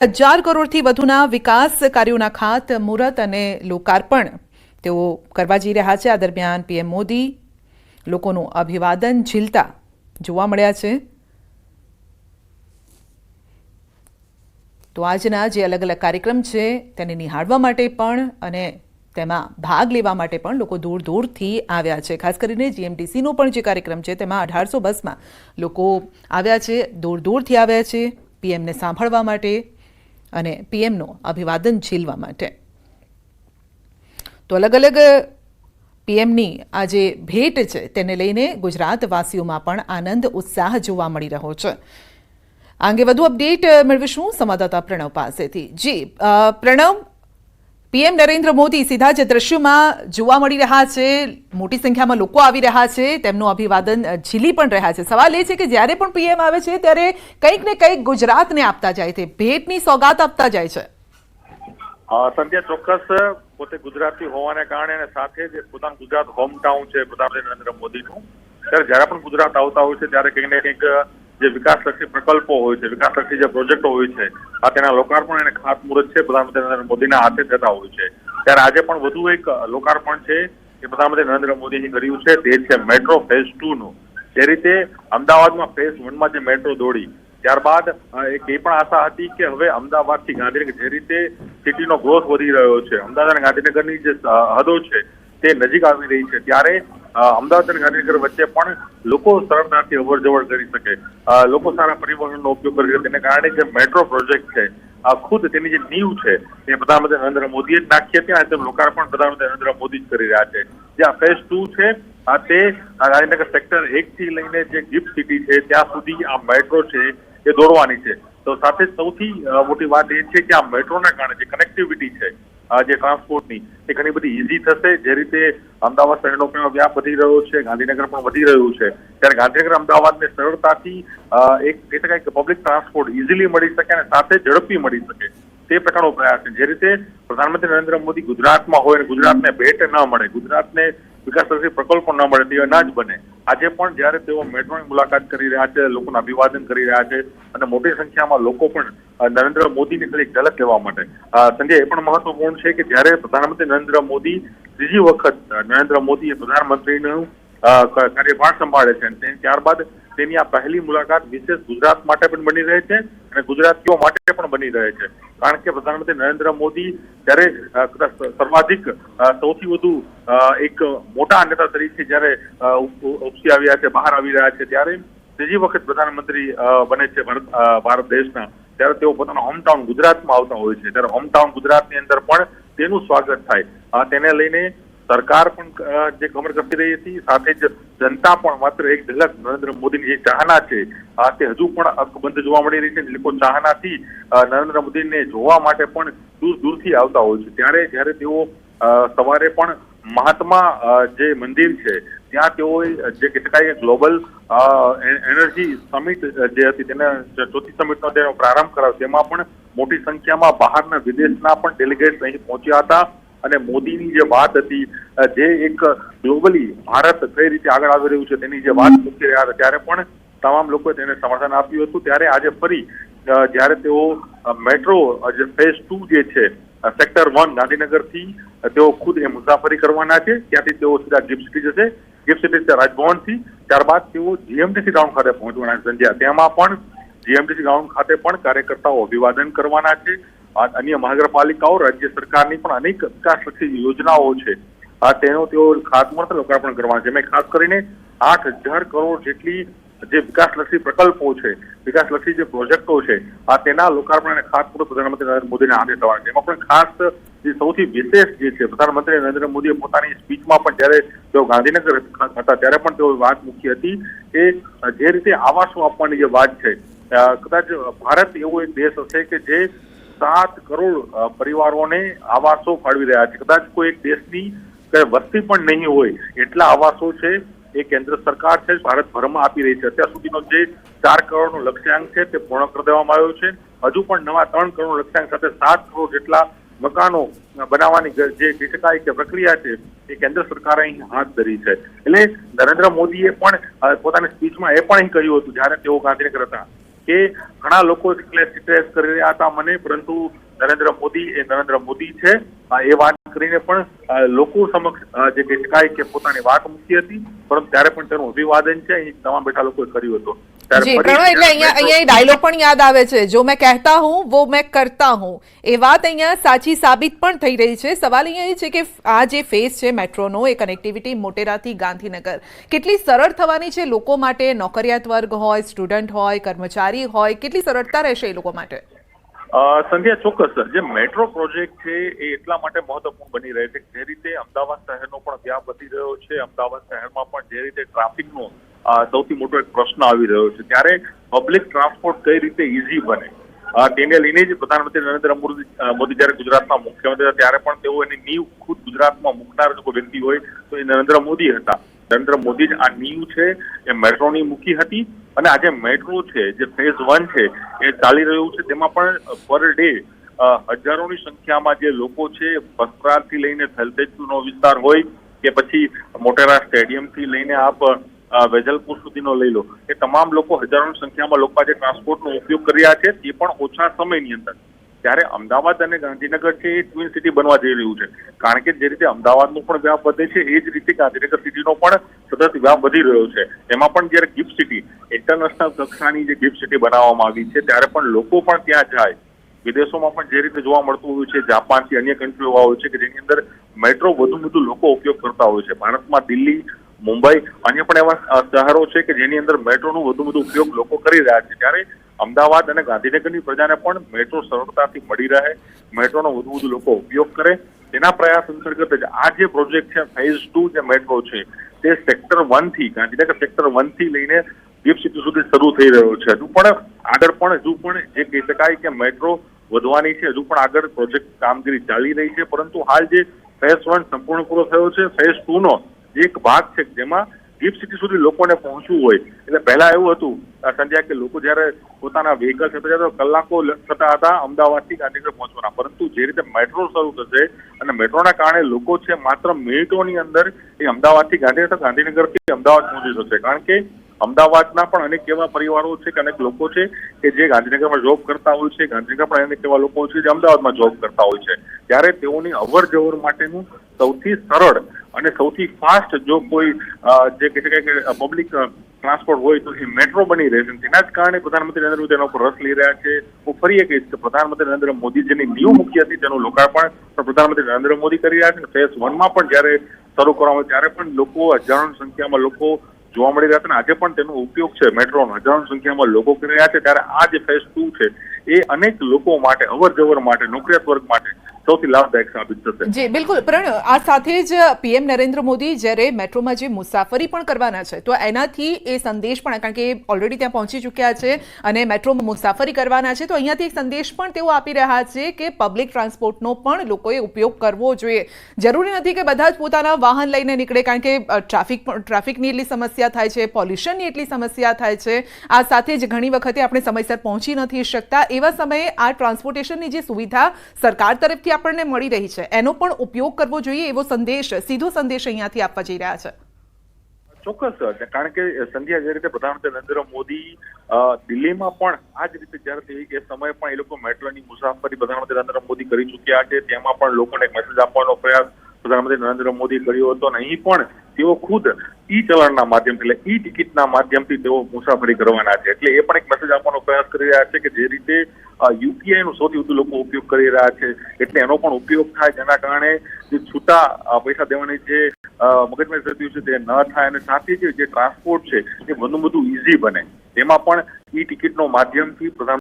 1000 કરોડથી વધુના વિકાસ કાર્યોના ખાતમુહૂર્ત અને લોકાર્પણ તેઓ કરવા જઈ રહ્યા છે। આ દરમિયાન પીએમ મોદી લોકોનું અભિવાદન ઝીલતા જોવા મળ્યા છે। તો આજના જે અલગ અલગ કાર્યક્રમ છે તેને નિહાળવા માટે પણ અને તેમાં ભાગ લેવા માટે પણ લોકો દૂર દૂરથી આવ્યા છે। ખાસ કરીને જીએમડીસીનો પણ જે કાર્યક્રમ છે તેમાં 1800 બસમાં લોકો આવ્યા છે, દૂર દૂરથી આવ્યા છે પીએમને સાંભળવા માટે અને પીએમનો અભિવાદન ઝીલવા માટે। તો અલગ અલગ પીએમની આ જે ભેટ છે તેને લઈને ગુજરાતવાસીઓમાં પણ આનંદ ઉત્સાહ જોવા મળી રહ્યો છે। આ અંગે વધુ અપડેટ મેળવીશું સંવાદદાતા પ્રણવ પાસેથી। જી પ્રણવ, પીએમ નરેન્દ્ર મોદી સીધા જ દ્રશ્યોમાં જોવા મળી રહ્યા છે, મોટી સંખ્યામાં લોકો આવી રહ્યા છે, તેમનું અભિવાદન ઝીલી પણ રહ્યા છે। સવાલ એ છે કે જ્યારે પણ પીએમ આવે છે ત્યારે કંઈક ને કંઈક ગુજરાતને આપતા જાય છે, ભેટની સોગાત આપતા જાય છે। સંધ્યા, ચોક્કસ પોતે ગુજરાતી હોવાને કારણે અને સાથે જ પોતાનું ગુજરાત હોમ ટાઉન છે પ્રધાનમંત્રી નરેન્દ્ર મોદીનું, ત્યારે જ્યારે પણ ગુજરાત આવતા હોય છે ત્યારે કંઈક ને કંઈક જે વિકાસલક્ષી પ્રકલ્પો હોય છે, વિકાસલક્ષી જે પ્રોજેક્ટો હોય છે, આ તેના લોકાર્પણ અને ખાતમુહૂર્ત છે પ્રધાનમંત્રી નરેન્દ્ર મોદીના હાથે થતા હોય છે। ત્યારે આજે પણ વધુ એક લોકાર્પણ છે કે પ્રધાનમંત્રી નરેન્દ્ર મોદીએ કર્યું છે, તે છે મેટ્રો ફેઝ 2 નું। જે રીતે અમદાવાદમાં ફેઝ 1 માં જે મેટ્રો દોડી, ત્યારબાદ એક એ પણ આશા હતી કે હવે અમદાવાદથી ગાંધીનગર જે રીતે સિટીનો ગ્રોથ વધી રહ્યો છે, અમદાવાદ અને ગાંધીનગરની જે હદો છે તે નજીક આવી રહી છે, ત્યારે અમદાવાદ અને ગાંધીનગર વચ્ચે પણ લોકો સરળતાથી અવર જવર કરી શકે, લોકો સારા પરિવહનનો ઉપયોગ કરી શકે। તેને કારણે જે મેટ્રો પ્રોજેક્ટ છે ખુદ તેની જે નીંવ છે તે પ્રધાનમંત્રી નરેન્દ્ર મોદીએ જ નાખી હતી અને તેનું લોકાર્પણ પ્રધાનમંત્રી નરેન્દ્ર મોદી જ કરી રહ્યા છે। જે આ ફેઝ 2 છે તે ગાંધીનગર સેક્ટર 1 થી લઈને જે ગિફ્ટ સિટી છે ત્યાં સુધી આ મેટ્રો છે એ દોડવાની છે। તો સાથે સૌથી મોટી વાત એ છે કે આ મેટ્રોના કારણે જે કનેક્ટિવિટી છે જે ટ્રાન્સપોર્ટની એ ઘણી બધી ઈઝી થશે। જે રીતે અમદાવાદ શહેરનો પણ વ્યાપ વધી રહ્યો છે, ગાંધીનગર પણ વધી રહ્યું છે, ત્યારે ગાંધીનગર અમદાવાદને સરળતાથી એક કહી શકાય કે પબ્લિક ટ્રાન્સપોર્ટ ઈઝીલી મળી શકે અને સાથે ઝડપી મળી શકે તે પ્રકારનો પ્રયાસ છે। જે રીતે પ્રધાનમંત્રી નરેન્દ્ર મોદી ગુજરાતમાં હોય અને ગુજરાતને ભેટ ન મળે, ગુજરાતને વિકાસલક્ષી પ્રકલ્પો ન મળે તે ના જ બને। આજે પણ જ્યારે તેઓ મેટ્રોની મુલાકાત કરી રહ્યા છે, લોકોનું અભિવાદન કરી રહ્યા છે અને મોટી સંખ્યામાં લોકો પણ નરેન્દ્ર મોદીની એક ઝલક લેવા માટે। સંજય, એ પણ મહત્વપૂર્ણ છે કે જ્યારે પ્રધાનમંત્રી નરેન્દ્ર મોદી ત્રીજી વખત નરેન્દ્ર મોદી પ્રધાનમંત્રીનું કાર્યભાર સંભાળે છે, ત્યારબાદ તેની આ પહેલી મુલાકાત વિશેષ ગુજરાત માટે પણ બની રહે છે અને ગુજરાતીઓ માટે પણ બની રહે છે, કારણ કે પ્રધાનમંત્રી નરેન્દ્ર મોદી જ્યારે સર્વાધિક સૌથી વધુ એક મોટા નેતા તરીકે જ્યારે ઉપસી આવ્યા છે, બહાર આવી રહ્યા છે, ત્યારે ત્રીજી વખત પ્રધાનમંત્રી બને છે ભારત દેશના, ત્યારે તેઓ પોતાના હોમટાઉન ગુજરાતમાં આવતા હોય છે। ત્યારે હોમટાઉન ગુજરાતની અંદર પણ તેનું સ્વાગત થાય, તેને લઈને સરકાર પણ જે કમર કસી રહી હતી, સાથે જ જનતા પણ માત્ર એક ઝલક નરેન્દ્ર મોદીની જે ચાહના છે તે હજુ પણ અકબંધ જોવા મળી રહી છે। લોકો ચાહનાથી નરેન્દ્ર મોદીને જોવા માટે પણ દૂર દૂરથી આવતા હોય છે। ત્યારે જ્યારે તેઓ સવારે પણ મહાત્મા જે મંદિર છે ત્યાં તેઓએ જે કહી શકાય ગ્લોબલ એનર્જી સમિટ જે હતી તેને ચોથી સમિટનો તેનો પ્રારંભ કરાવ્યો, તેમાં પણ મોટી સંખ્યામાં બહારના વિદેશના પણ ડેલિગેટ્સ અહીં પહોંચ્યા હતા અને મોદીની જે વાત હતી, જે એક ગ્લોબલી ભારત કઈ રીતે આગળ આવી રહ્યું છે તેની જે વાત મૂકી રહ્યા હતા, ત્યારે પણ તમામ લોકોએ તેને સમર્થન આપ્યું હતું। ત્યારે આજે ફરી જ્યારે તેઓ મેટ્રો જે ફેઝ 2 જે છે સેક્ટર 1 ગાંધીનગરથી તેઓ ખુદ એ મુસાફરી કરવાના છે, ત્યાંથી તેઓ સીધા ગિફ્ટ સિટી જશે, ગિફ્ટ સિટી છે રાજભવનથી, ત્યારબાદ તેઓ જીએમડીસી ગ્રાઉન્ડ ખાતે પહોંચવાના છે। સંજ્યા, તેમાં પણ જીએમડીસી ગ્રાઉન્ડ ખાતે પણ કાર્યકર્તાઓ અભિવાદન કરવાના છે। અન્ય મહાનગરપાલિકાઓ, રાજ્ય સરકારની પણ અનેક વિકાસલક્ષી યોજનાઓ છે તેનો તેઓ ખાતમુહૂર્ત લોકાર્પણ કરવાના છે। મેં ખાસ કરીને 8000 કરોડ જેટલી જે વિકાસલક્ષી પ્રકલ્પો છે, વિકાસલક્ષી જે પ્રોજેક્ટો છે તેના લોકાર્પણ અને ખાતમુહૂર્ત પ્રધાનમંત્રી નરેન્દ્ર મોદીના હાથે થવાના છે। એમાં પણ ખાસ જે સૌથી વિશેષ જે છે, પ્રધાનમંત્રી નરેન્દ્ર મોદીએ પોતાની સ્પીચમાં પણ જ્યારે તેઓ ગાંધીનગર હતા ત્યારે પણ તેઓ વાત મૂકી હતી કે જે રીતે આવાસો આપવાની જે વાત છે, કદાચ ભારત એવો એક દેશ હશે કે જે 7 કરોડ પરિવારોને આવાસો ફાળવી રહ્યા છે। કદાચ કોઈ એક દેશની વસ્તી પણ નહીં હોય એટલા આવાસો છે એ કેન્દ્ર સરકાર છે ભારતભરમાં આપી રહી છે। અત્યાર સુધીનો જે 4 કરોડનો લક્ષ્યાંક છે તે પૂર્ણ કરી દેવામાં આવ્યો છે। હજુ પણ નવા 3 કરોડ લક્ષ્યાંક સાથે 7 કરોડ જેટલા મકાનો બનાવવાની જે કહી શકાય કે પ્રક્રિયા છે એ કેન્દ્ર સરકારે અહીં હાથ ધરી છે। એટલે નરેન્દ્ર મોદીએ પણ પોતાની સ્પીચમાં એ પણ અહીં કહ્યું હતું જ્યારે તેઓ ગાંધીનગર હતા કે ઘણા લોકો સ્ટ્રેસ કરી રહ્યા હતા મને, પરંતુ નરેન્દ્ર મોદી છે એ વાત કરીને પણ લોકો સમક્ષ જે કહી શકાય કે પોતાની વાત મૂકી હતી, પરંતુ ત્યારે પણ તેનું અભિવાદન છે અહીં તમામ બેઠા લોકોએ કર્યું હતું. જી પ્રણવ, એટલે અહીંયા ડાયલોગ પણ યાદ આવે છે, જો મેં કહેતા હું વો મેં કરતા હું. એ વાત અહીંયા સાચી સાબિત પણ થઈ રહી છે. સવાલ અહીંયા એ છે કે આ જે ફેઝ છે મેટ્રોનો, એ કનેક્ટિવિટી મોટેરાથી ગાંધીનગર કેટલી સરળ થવાની છે લોકો માટે? નોકરિયાત વર્ગ હોય, સ્ટુડન્ટ હોય, કર્મચારી હોય, કેટલી સરળતા રહેશે એ લોકો માટે? સંધ્યા, ચોક્કસ જે મેટ્રો પ્રોજેક્ટ છે એ એટલા માટે મહત્વપૂર્ણ બની રહે છે. જે રીતે અમદાવાદ શહેરનો પણ વ્યાપ વધી રહ્યો છે, અમદાવાદ શહેરમાં પણ જે રીતે ટ્રાફિકનો સૌથી મોટો એક પ્રશ્ન આવી રહ્યો છે, ત્યારે પબ્લિક ટ્રાન્સપોર્ટ કઈ રીતે ઇઝી બને તેને લઈને જ પ્રધાનમંત્રી નરેન્દ્ર મોદી જયારે ગુજરાતના મુખ્યમંત્રી હતા ત્યારે પણ તેઓ એની નીંવ ખુદ ગુજરાતમાં મૂકનાર જો કોઈ વ્યક્તિ હોય તો એ નરેન્દ્ર મોદી હતા. નરેન્દ્ર મોદી જ આ નીંવ છે એ મેટ્રોની મૂકી હતી, અને આજે મેટ્રો છે જે ફેઝ 1 છે એ ચાલી રહ્યું છે, તેમાં પણ પર ડે હજારોની સંખ્યામાં જે લોકો છે, વસ્ત્રાલથી લઈને થલતેજનો વિસ્તાર હોય કે પછી મોટેરા સ્ટેડિયમથી લઈને આપ વેજલપુર સુધીનો લઈ લો, એ તમામ લોકો હજારોની સંખ્યામાં લોકો આજે ટ્રાન્સપોર્ટનો ઉપયોગ કરી રહ્યા છે, તે પણ ઓછા સમયની અંદર. ત્યારે અમદાવાદ અને ગાંધીનગર છે એ ટ્વિન સિટી બનવા જઈ રહ્યું છે, કારણ કે જે રીતે અમદાવાદનો પણ વ્યાપ વધે છે એ જ રીતે ગાંધીનગર સિટીનો પણ સતત વ્યાપ વધી રહ્યો છે. એમાં પણ જયારે ગિફ્ટ સિટી, ઇન્ટરનેશનલ કક્ષાની જે ગિફ્ટ સિટી બનાવવામાં આવી છે, ત્યારે પણ લોકો પણ ત્યાં જાય. વિદેશોમાં પણ જે રીતે જોવા મળતું હોય છે, જાપાનથી અન્ય કન્ટ્રીઓ હોય છે કે જેની અંદર મેટ્રો વધુ લોકો ઉપયોગ કરતા હોય છે. ભારતમાં દિલ્હી, મુંબઈ, અન્ય પણ એવા શહેરો છે કે જેની અંદર મેટ્રોનો વધુ ઉપયોગ લોકો કરી રહ્યા છે. ત્યારે અમદાવાદ અને ગાંધીનગરની પ્રજાને પણ મેટ્રો સરળતાથી મળી રહે, મેટ્રોનો વધુ લોકો ઉપયોગ કરે, તેના પ્રયાસ અંતર્ગત જ આ જે પ્રોજેક્ટ છે ફેઝ 2 જે મેટ્રો છે તે સેક્ટર 1 થી, ગાંધીનગર સેક્ટર 1 થી લઈને ગિફ્ટ સિટી સુધી શરૂ થઈ રહ્યો છે. હજુ પણ જે કહી શકાય કે મેટ્રો વધવાની છે, હજુ પણ આગળ પ્રોજેક્ટ કામગીરી ચાલી રહી છે, પરંતુ હાલ જે ફેઝ 1 સંપૂર્ણ પૂરો થયો છે, ફેઝ 2 નો એક ભાગ છે જેમાં ગિફ્ટ સિટી સુધી લોકોને પહોંચવું હોય. એટલે પહેલા એવું હતું સંધ્યા કે લોકો જયારે પોતાના વ્હીકલ સાથે તો કલાકો થતા હતા અમદાવાદથી ગાંધીનગર પહોંચવાના, પરંતુ જે રીતે મેટ્રો શરૂ થશે અને મેટ્રોના કારણે લોકો છે માત્ર મિનિટોની અંદર એ અમદાવાદથી ગાંધીનગરથી અમદાવાદ પહોંચી જશે. કારણ કે અમદાવાદના પણ અનેક એવા પરિવારો છે કે અનેક લોકો છે કે જે ગાંધીનગરમાં જોબ કરતા હોય છે, ગાંધીનગર પણ અનેક એવા લોકો છે જે અમદાવાદમાં જોબ કરતા હોય છે. ત્યારે તેઓની અવર જવર માટેનું સૌથી સરળ અને સૌથી ફાસ્ટ જો કોઈ જે કહી શકાય કે પબ્લિક ટ્રાન્સપોર્ટ હોય તો એ મેટ્રો બની રહેશે. તેના જ કારણે પ્રધાનમંત્રી નરેન્દ્ર મોદી એના ઉપર રસ લઈ રહ્યા છે. હું ફરી એ કહીશ કે પ્રધાનમંત્રી નરેન્દ્ર મોદી જેની નીંવ મૂકી હતી તેનું લોકાર્પણ પ્રધાનમંત્રી નરેન્દ્ર મોદી કરી રહ્યા છે. ફેઝ 1માં પણ જયારે શરૂ કરવામાં ત્યારે પણ લોકો, હજારોની સંખ્યામાં લોકો જોવા મળી રહ્યા છે, અને આજે પણ તેનો ઉપયોગ છે મેટ્રોનો હજારોની સંખ્યામાં લોકો કરી રહ્યા છે. ત્યારે આ જે ફેઝ 2 છે એ અનેક લોકો માટે, અવર જવર માટે, નોકરિયાત વર્ગ માટે સૌથી લાભદાયક સાબિત થશે. જી બિલકુલ પ્રણવ, આ સાથે જ પીએમ નરેન્દ્ર મોદી જ્યારે મેટ્રોમાં જે મુસાફરી પણ કરવાના છે તો એનાથી એ સંદેશ પણ, કારણ કે ઓલરેડી ત્યાં પહોંચી ચૂક્યા છે અને મેટ્રોમાં મુસાફરી કરવાના છે, તો અહીંયાથી એક સંદેશ પણ તેઓ આપી રહ્યા છે કે પબ્લિક ટ્રાન્સપોર્ટનો પણ લોકોએ ઉપયોગ કરવો જોઈએ. જરૂરી નથી કે બધા જ પોતાના વાહન લઈને નીકળે, કારણ કે ટ્રાફિકની એટલી સમસ્યા થાય છે, પોલ્યુશનની એટલી સમસ્યા થાય છે. આ સાથે જ ઘણી વખતે આપણે સમયસર પહોંચી નથી શકતા. એવા સમયે આ ટ્રાન્સપોર્ટેશનની જે સુવિધા સરકાર તરફથી આપણને મળી રહી છે એનો પણ ઉપયોગ કરવો જોઈએ, એવો સંદેશ, સીધો સંદેશ અહીંયાથી આપવા જઈ રહ્યા છે. ચોક્કસ, કારણ કે સંધ્યા જે રીતે પ્રધાનમંત્રી નરેન્દ્ર મોદી દિલ્હીમાં પણ આ જ રીતે જયારે એ સમયે પણ એ લોકો મેટ્રોની મુસાફરી પ્રધાનમંત્રી નરેન્દ્ર મોદી કરી ચૂક્યા છે, તેમાં પણ લોકોને એક મેસેજ આપવાનો પ્રયાસ પ્રધાનમંત્રી નરેન્દ્ર મોદી કર્યો હતો. અને અહીં પણ તેઓ ખુદ ઈ ચલણના માધ્યમથી, એટલે ઈ ટિકિટના માધ્યમથી તેઓ મુસાફરી કરવાના છે. એટલે એ પણ એક મેસેજ આપવાનો પ્રયાસ કરી રહ્યા છે કે જે રીતે યુપીઆઈ નો સૌથી વધુ લોકો ઉપયોગ કરી રહ્યા છે, એટલે એનો પણ ઉપયોગ થાય, જેના કારણે જે છૂટા પૈસા દેવાની જે મગજમારી થતી છે તે ન થાય, અને સાથે જે ટ્રાન્સપોર્ટ છે એ વધુ ઇઝી બને. તેમાં પણ ઈ ટિકિટનો માધ્યમથી પ્રધાનમંત્રી